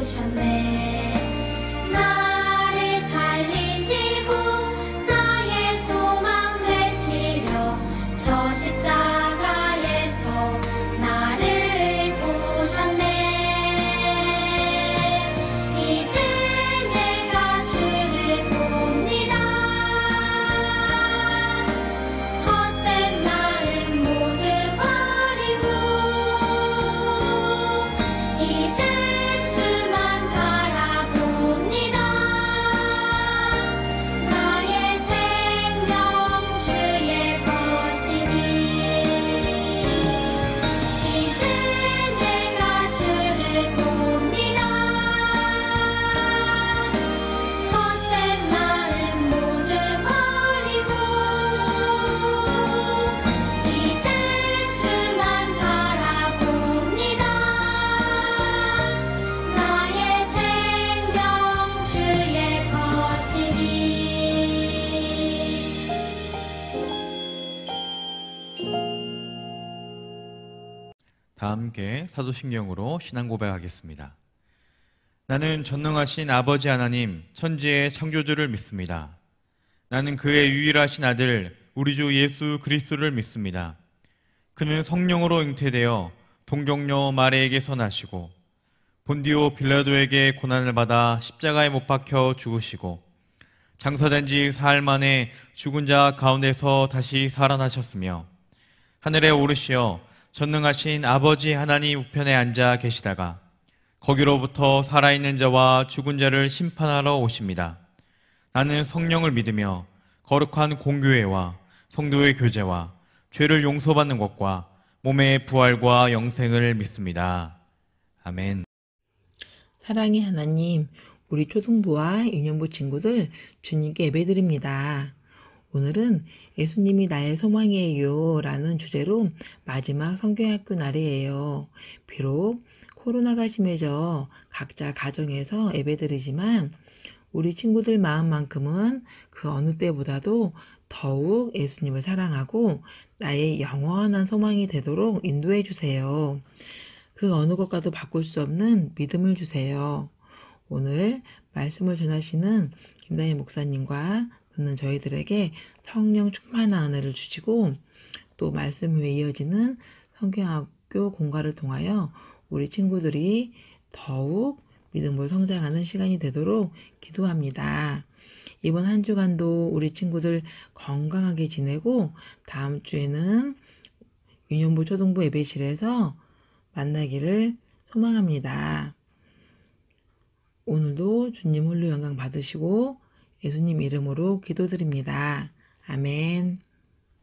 부으셨네. 나를 살리시고 나의 소망 되시려 저 십자가에서 나를 보셨네. 이제 내가 주를 봅니다. 헛된 마음 모두 버리고 이제 주만 바라봅니다. 나의 생명 주의 것이니 이제 내가 주를 봅니다. 헛된 마음 모두 버리고 이제 주만 바라봅니다. 나의 생명 주의 것이니. 다 함께 사도신경으로 신앙 고백하겠습니다. 나는 전능하신 아버지 하나님, 천지의 창조주를 믿습니다. 나는 그의 유일하신 아들, 우리 주 예수 그리스도를 믿습니다. 그는 성령으로 잉태되어 동정녀 마리에게서 나시고 본디오 빌라도에게 고난을 받아 십자가에 못 박혀 죽으시고 장사된 지 사흘 만에 죽은 자 가운데서 다시 살아나셨으며 하늘에 오르시어 전능하신 아버지 하나님 우편에 앉아 계시다가 거기로부터 살아있는 자와 죽은 자를 심판하러 오십니다. 나는 성령을 믿으며 거룩한 공교회와 성도의 교제와 죄를 용서받는 것과 몸의 부활과 영생을 믿습니다. 아멘. 사랑의 하나님, 우리 초등부와 유년부 친구들 주님께 예배드립니다. 오늘은 예수님이 나의 소망이에요 라는 주제로 마지막 성경학교 날이에요. 비록 코로나가 심해져 각자 가정에서 예배드리지만 우리 친구들 마음만큼은 그 어느 때보다도 더욱 예수님을 사랑하고 나의 영원한 소망이 되도록 인도해 주세요. 그 어느 것과도 바꿀 수 없는 믿음을 주세요. 오늘 말씀을 전하시는 김다희 목사님과 듣는 저희들에게 성령 충만한 은혜를 주시고 또 말씀 후에 이어지는 성경학교 공과를 통하여 우리 친구들이 더욱 믿음으로 성장하는 시간이 되도록 기도합니다. 이번 한 주간도 우리 친구들 건강하게 지내고 다음 주에는 유년부 초등부 예배실에서 만나기를 소망합니다. 오늘도 주님 홀로 영광 받으시고 예수님 이름으로 기도드립니다. 아멘.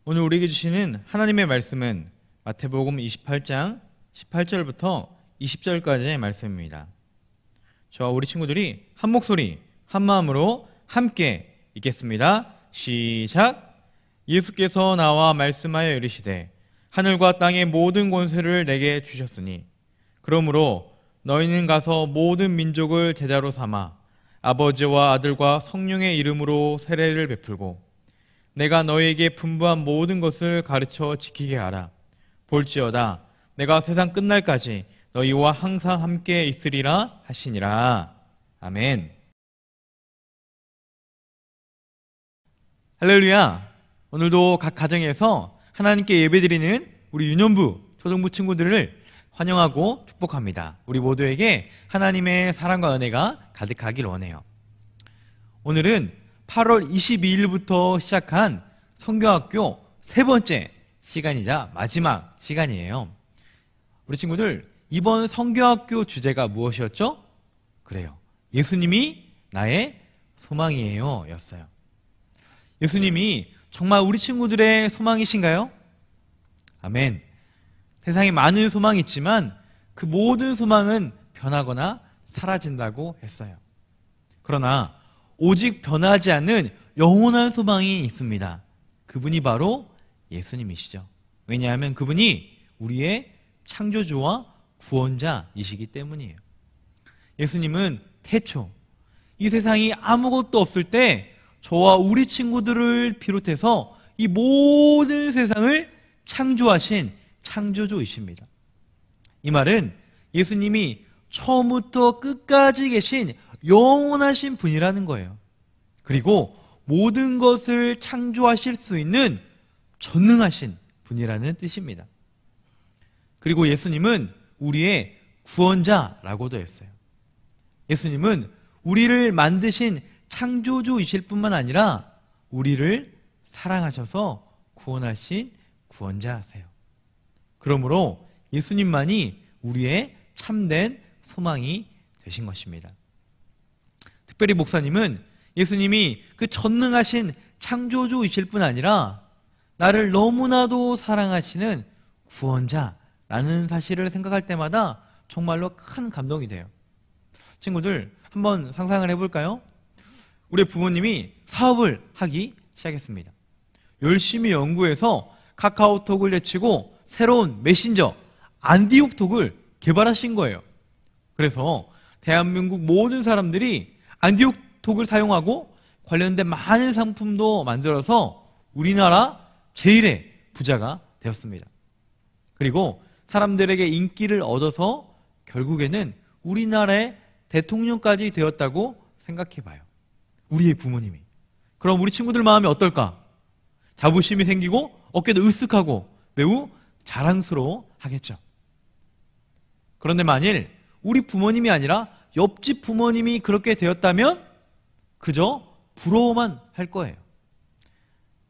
오늘 우리에게 주시는 하나님의 말씀은 마태복음 28장 18절부터 20절까지의 말씀입니다. 저와 우리 친구들이 한 목소리 한 마음으로 함께 읽겠습니다. 시작. 예수께서 나와 말씀하여 이르시되 하늘과 땅의 모든 권세를 내게 주셨으니 그러므로 너희는 가서 모든 민족을 제자로 삼아 아버지와 아들과 성령의 이름으로 세례를 베풀고 내가 너희에게 분부한 모든 것을 가르쳐 지키게 하라. 볼지어다 내가 세상 끝날까지 너희와 항상 함께 있으리라 하시니라. 아멘. 할렐루야. 오늘도 각 가정에서 하나님께 예배드리는 우리 유년부, 초등부 친구들을 환영하고 축복합니다. 우리 모두에게 하나님의 사랑과 은혜가 가득하길 원해요. 오늘은 8월 22일부터 시작한 성경학교 세 번째 시간이자 마지막 시간이에요. 우리 친구들, 이번 성경학교 주제가 무엇이었죠? 그래요. 예수님이 나의 소망이에요 였어요. 예수님이 정말 우리 친구들의 소망이신가요? 아멘. 세상에 많은 소망이 있지만 그 모든 소망은 변하거나 사라진다고 했어요. 그러나 오직 변하지 않는 영원한 소망이 있습니다. 그분이 바로 예수님이시죠. 왜냐하면 그분이 우리의 창조주와 구원자이시기 때문이에요. 예수님은 태초 이 세상이 아무것도 없을 때 저와 우리 친구들을 비롯해서 이 모든 세상을 창조하신 창조주이십니다. 이 말은 예수님이 처음부터 끝까지 계신 영원하신 분이라는 거예요. 그리고 모든 것을 창조하실 수 있는 전능하신 분이라는 뜻입니다. 그리고 예수님은 우리의 구원자라고도 했어요. 예수님은 우리를 만드신 창조주이실 뿐만 아니라 우리를 사랑하셔서 구원하신 구원자세요. 그러므로 예수님만이 우리의 참된 소망이 되신 것입니다. 특별히 목사님은 예수님이 그 전능하신 창조주이실 뿐 아니라 나를 너무나도 사랑하시는 구원자라는 사실을 생각할 때마다 정말로 큰 감동이 돼요. 친구들, 한번 상상을 해볼까요? 우리 부모님이 사업을 하기 시작했습니다. 열심히 연구해서 카카오톡을 제치고 새로운 메신저 안디옥톡을 개발하신 거예요. 그래서 대한민국 모든 사람들이 안디옥톡을 사용하고 관련된 많은 상품도 만들어서 우리나라 제일의 부자가 되었습니다. 그리고 사람들에게 인기를 얻어서 결국에는 우리나라의 대통령까지 되었다고 생각해봐요. 우리의 부모님이. 그럼 우리 친구들 마음이 어떨까? 자부심이 생기고 어깨도 으쓱하고 매우 자랑스러워 하겠죠. 그런데 만일 우리 부모님이 아니라 옆집 부모님이 그렇게 되었다면 그저 부러워만 할 거예요.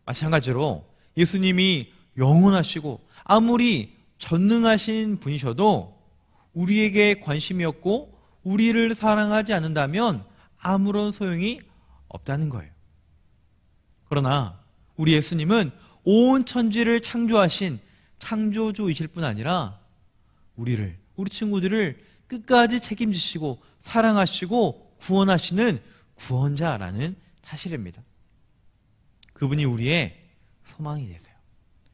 마찬가지로 예수님이 영원하시고 아무리 전능하신 분이셔도 우리에게 관심이 없고 우리를 사랑하지 않는다면 아무런 소용이 없다는 거예요. 그러나 우리 예수님은 온 천지를 창조하신 창조주이실 뿐 아니라 우리 친구들을 끝까지 책임지시고 사랑하시고 구원하시는 구원자라는 사실입니다. 그분이 우리의 소망이 되세요.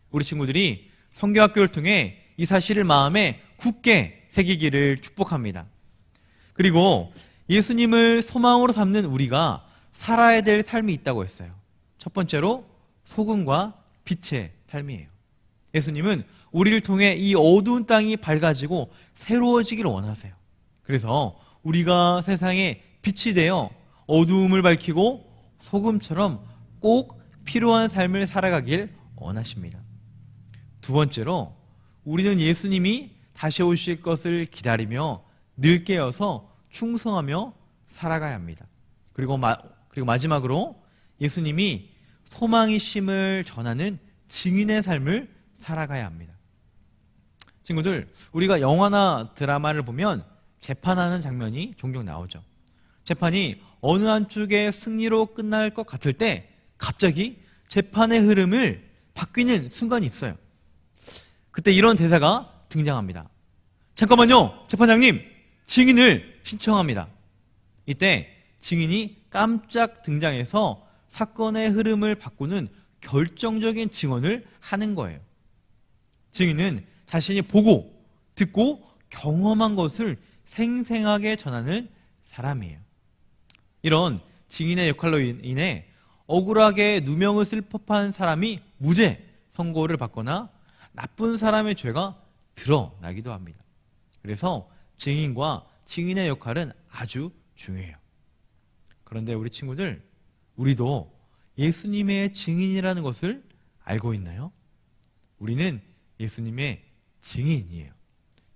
우리 친구들이 성경학교를 통해 이 사실을 마음에 굳게 새기기를 축복합니다. 그리고 예수님을 소망으로 삼는 우리가 살아야 될 삶이 있다고 했어요. 첫 번째로 소금과 빛의 삶이에요. 예수님은 우리를 통해 이 어두운 땅이 밝아지고 새로워지기를 원하세요. 그래서 우리가 세상에 빛이 되어 어두움을 밝히고 소금처럼 꼭 필요한 삶을 살아가길 원하십니다. 두 번째로 우리는 예수님이 다시 오실 것을 기다리며 늘 깨어서 충성하며 살아가야 합니다. 그리고 마지막으로 예수님이 소망이심을 전하는 증인의 삶을 살아가야 합니다. 친구들, 우리가 영화나 드라마를 보면 재판하는 장면이 종종 나오죠. 재판이 어느 한쪽의 승리로 끝날 것 같을 때 갑자기 재판의 흐름을 바뀌는 순간이 있어요. 그때 이런 대사가 등장합니다. 잠깐만요, 재판장님, 증인을 신청합니다. 이때 증인이 깜짝 등장해서 사건의 흐름을 바꾸는 결정적인 증언을 하는 거예요. 증인은 자신이 보고 듣고 경험한 것을 생생하게 전하는 사람이에요. 이런 증인의 역할로 인해 억울하게 누명을 쓸 법한 사람이 무죄 선고를 받거나 나쁜 사람의 죄가 드러나기도 합니다. 그래서 증인과 증인의 역할은 아주 중요해요. 그런데 우리 친구들, 우리도 예수님의 증인이라는 것을 알고 있나요? 우리는 예수님의 증인이에요.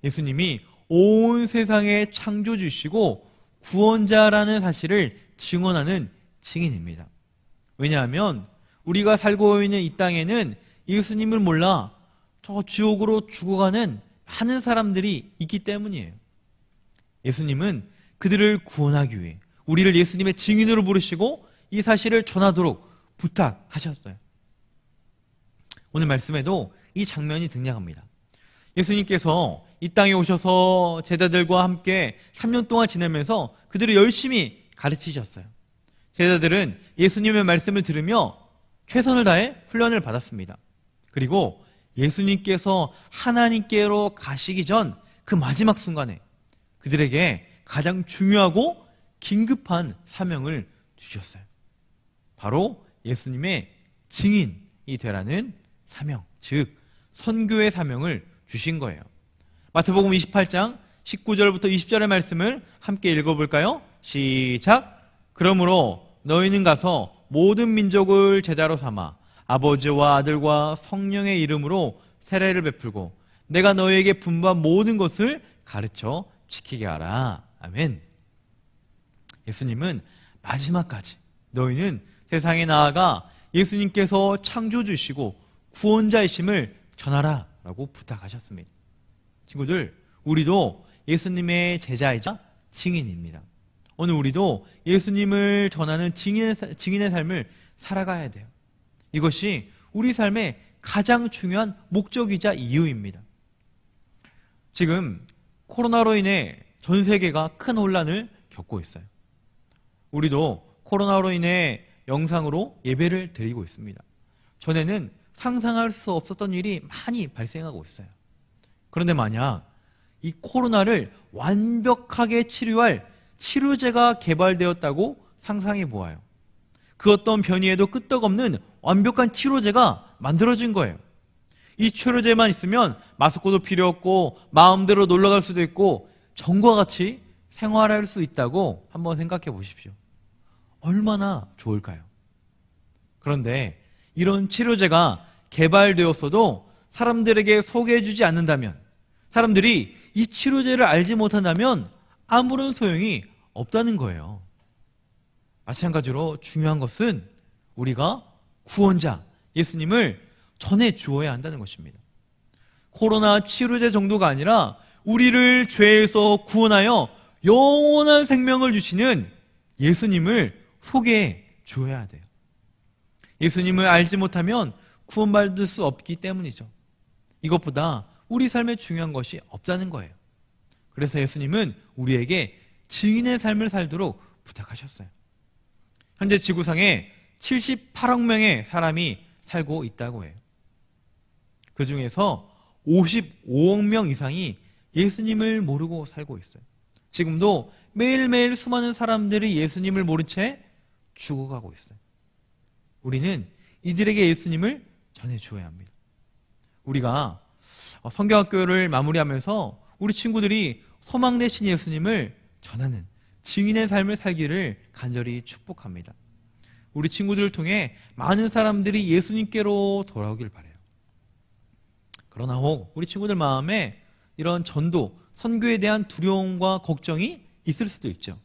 예수님이 온 세상의 창조주시고 구원자라는 사실을 증언하는 증인입니다. 왜냐하면 우리가 살고 있는 이 땅에는 예수님을 몰라 저 지옥으로 죽어가는 많은 사람들이 있기 때문이에요. 예수님은 그들을 구원하기 위해 우리를 예수님의 증인으로 부르시고 이 사실을 전하도록 부탁하셨어요. 오늘 말씀에도 이 장면이 등장합니다. 예수님께서 이 땅에 오셔서 제자들과 함께 3년 동안 지내면서 그들을 열심히 가르치셨어요. 제자들은 예수님의 말씀을 들으며 최선을 다해 훈련을 받았습니다. 그리고 예수님께서 하나님께로 가시기 전 그 마지막 순간에 그들에게 가장 중요하고 긴급한 사명을 주셨어요. 바로 예수님의 증인이 되라는 사명, 즉 선교의 사명을 주신 거예요. 마태복음 28장 19절부터 20절의 말씀을 함께 읽어볼까요? 시작! 그러므로 너희는 가서 모든 민족을 제자로 삼아 아버지와 아들과 성령의 이름으로 세례를 베풀고 내가 너희에게 분부한 모든 것을 가르쳐 지키게 하라. 아멘. 예수님은 마지막까지 너희는 세상에 나아가 예수님께서 창조주시고 구원자이심을 전하라 라고 부탁하셨습니다. 친구들, 우리도 예수님의 제자이자 증인입니다. 오늘 우리도 예수님을 전하는 증인의 삶을 살아가야 돼요. 이것이 우리 삶의 가장 중요한 목적이자 이유입니다. 지금 코로나로 인해 전 세계가 큰 혼란을 겪고 있어요. 우리도 코로나로 인해 영상으로 예배를 드리고 있습니다. 전에는 상상할 수 없었던 일이 많이 발생하고 있어요. 그런데 만약 이 코로나를 완벽하게 치료할 치료제가 개발되었다고 상상해 보아요. 그 어떤 변이에도 끄떡없는 완벽한 치료제가 만들어진 거예요. 이 치료제만 있으면 마스크도 필요 없고 마음대로 놀러갈 수도 있고 전과 같이 생활할 수 있다고 한번 생각해 보십시오. 얼마나 좋을까요? 그런데 이런 치료제가 개발되었어도 사람들에게 소개해주지 않는다면, 사람들이 이 치료제를 알지 못한다면 아무런 소용이 없다는 거예요. 마찬가지로 중요한 것은 우리가 구원자 예수님을 전해 주어야 한다는 것입니다. 코로나 치료제 정도가 아니라 우리를 죄에서 구원하여 영원한 생명을 주시는 예수님을 소개해 주어야 돼요. 예수님을 알지 못하면 구원받을 수 없기 때문이죠. 이것보다 우리 삶에 중요한 것이 없다는 거예요. 그래서 예수님은 우리에게 증인의 삶을 살도록 부탁하셨어요. 현재 지구상에 78억 명의 사람이 살고 있다고 해요. 그 중에서 55억 명 이상이 예수님을 모르고 살고 있어요. 지금도 매일매일 수많은 사람들이 예수님을 모른 채 죽어가고 있어요. 우리는 이들에게 예수님을 전해주어야 합니다. 우리가 성경학교를 마무리하면서 우리 친구들이 소망 되신 예수님을 전하는 증인의 삶을 살기를 간절히 축복합니다. 우리 친구들을 통해 많은 사람들이 예수님께로 돌아오길 바라요. 그러나 혹 우리 친구들 마음에 이런 전도, 선교에 대한 두려움과 걱정이 있을 수도 있죠.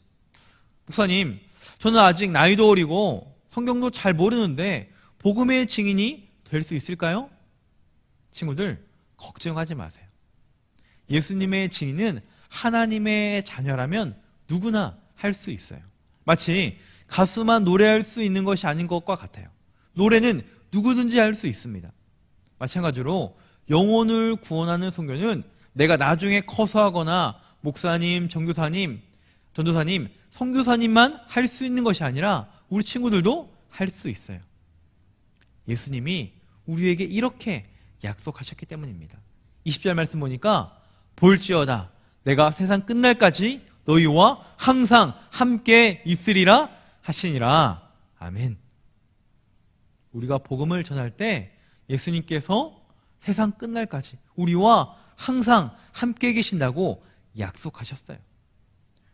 목사님, 저는 아직 나이도 어리고 성경도 잘 모르는데 복음의 증인이 될 수 있을까요? 친구들, 걱정하지 마세요. 예수님의 증인은 하나님의 자녀라면 누구나 할 수 있어요. 마치 가수만 노래할 수 있는 것이 아닌 것과 같아요. 노래는 누구든지 할 수 있습니다. 마찬가지로 영혼을 구원하는 선교는 내가 나중에 커서 하거나 목사님, 전도사님, 선교사님만 할 수 있는 것이 아니라 우리 친구들도 할 수 있어요. 예수님이 우리에게 이렇게 약속하셨기 때문입니다. 20절 말씀 보니까 볼지어다 내가 세상 끝날까지 너희와 항상 함께 있으리라 하시니라. 아멘. 우리가 복음을 전할 때 예수님께서 세상 끝날까지 우리와 항상 함께 계신다고 약속하셨어요.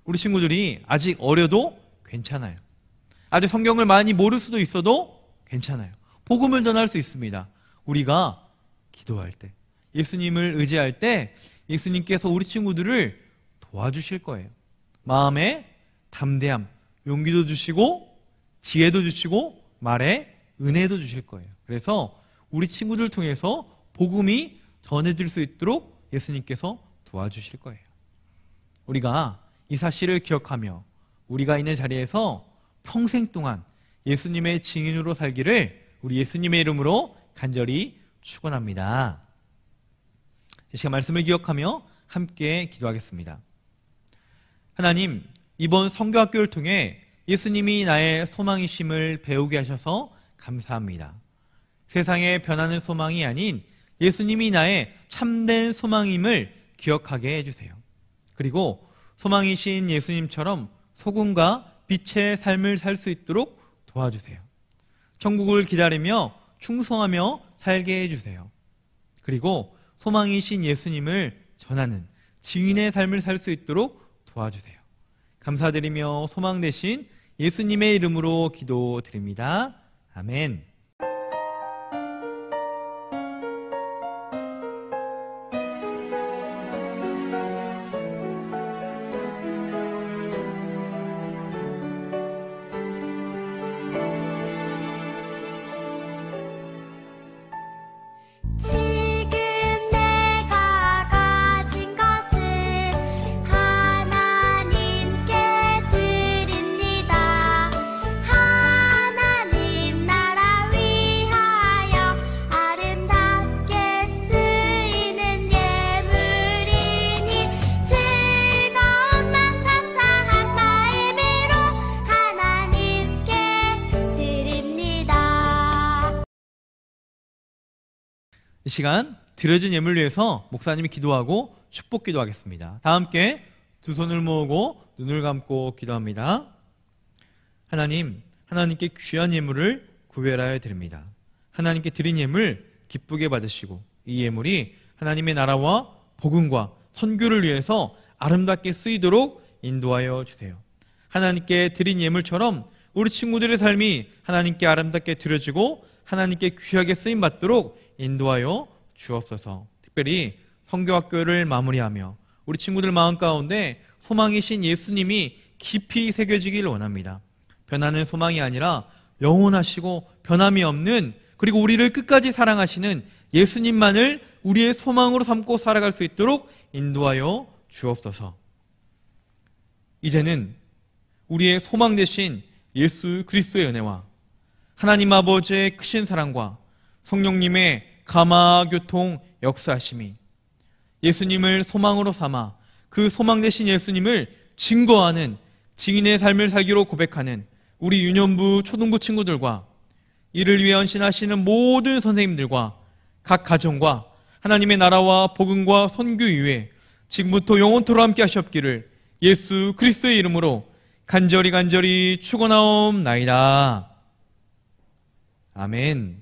우리 친구들이 아직 어려도 괜찮아요. 아직 성경을 많이 모를 수도 있어도 괜찮아요. 복음을 전할 수 있습니다. 우리가 기도할 때, 예수님을 의지할 때 예수님께서 우리 친구들을 도와주실 거예요. 마음에 담대함, 용기도 주시고 지혜도 주시고 말에 은혜도 주실 거예요. 그래서 우리 친구들 통해서 복음이 전해질 수 있도록 예수님께서 도와주실 거예요. 우리가 이 사실을 기억하며 우리가 있는 자리에서 평생 동안 예수님의 증인으로 살기를 우리 예수님의 이름으로 간절히 축원합니다. 이 시간 말씀을 기억하며 함께 기도하겠습니다. 하나님, 이번 선교학교를 통해 예수님이 나의 소망이심을 배우게 하셔서 감사합니다. 세상에 변하는 소망이 아닌 예수님이 나의 참된 소망임을 기억하게 해주세요. 그리고 소망이신 예수님처럼 소금과 빛의 삶을 살 수 있도록 도와주세요. 천국을 기다리며 충성하며 살게 해주세요. 그리고 소망이신 예수님을 전하는 증인의 삶을 살 수 있도록 도와주세요. 감사드리며 소망 되신 예수님의 이름으로 기도드립니다. 아멘. 지금 내가 가진 것을 하나님께 드립니다. 하나님 나라 위하여 아름답게 쓰이는 예물이니 즐거운 맘 감사한 마음으로 하나님께 드립니다. 이 시간 드려진 예물 위해서 목사님이 기도하고 축복 기도하겠습니다. 다 함께 두 손을 모으고 눈을 감고 기도합니다. 하나님, 하나님께 귀한 예물을 구별하여 드립니다. 하나님께 드린 예물 기쁘게 받으시고 이 예물이 하나님의 나라와 복음과 선교를 위해서 아름답게 쓰이도록 인도하여 주세요. 하나님께 드린 예물처럼 우리 친구들의 삶이 하나님께 아름답게 드려지고 하나님께 귀하게 쓰임받도록 인도하여 주옵소서. 특별히 선교학교를 마무리하며 우리 친구들 마음 가운데 소망이신 예수님이 깊이 새겨지길 원합니다. 변하는 소망이 아니라 영원하시고 변함이 없는, 그리고 우리를 끝까지 사랑하시는 예수님만을 우리의 소망으로 삼고 살아갈 수 있도록 인도하여 주옵소서. 이제는 우리의 소망 되신 예수 그리스도의 은혜와 하나님 아버지의 크신 사랑과 성령님의 감화교통 역사하심이 예수님을 소망으로 삼아 그 소망 되신 예수님을 증거하는 증인의 삶을 살기로 고백하는 우리 유년부 초등부 친구들과 이를 위해 헌신하시는 모든 선생님들과 각 가정과 하나님의 나라와 복음과 선교 이후에 지금부터 영원토록 함께 하시옵기를 예수 그리스도의 이름으로 간절히 축원하옵나이다. 아멘.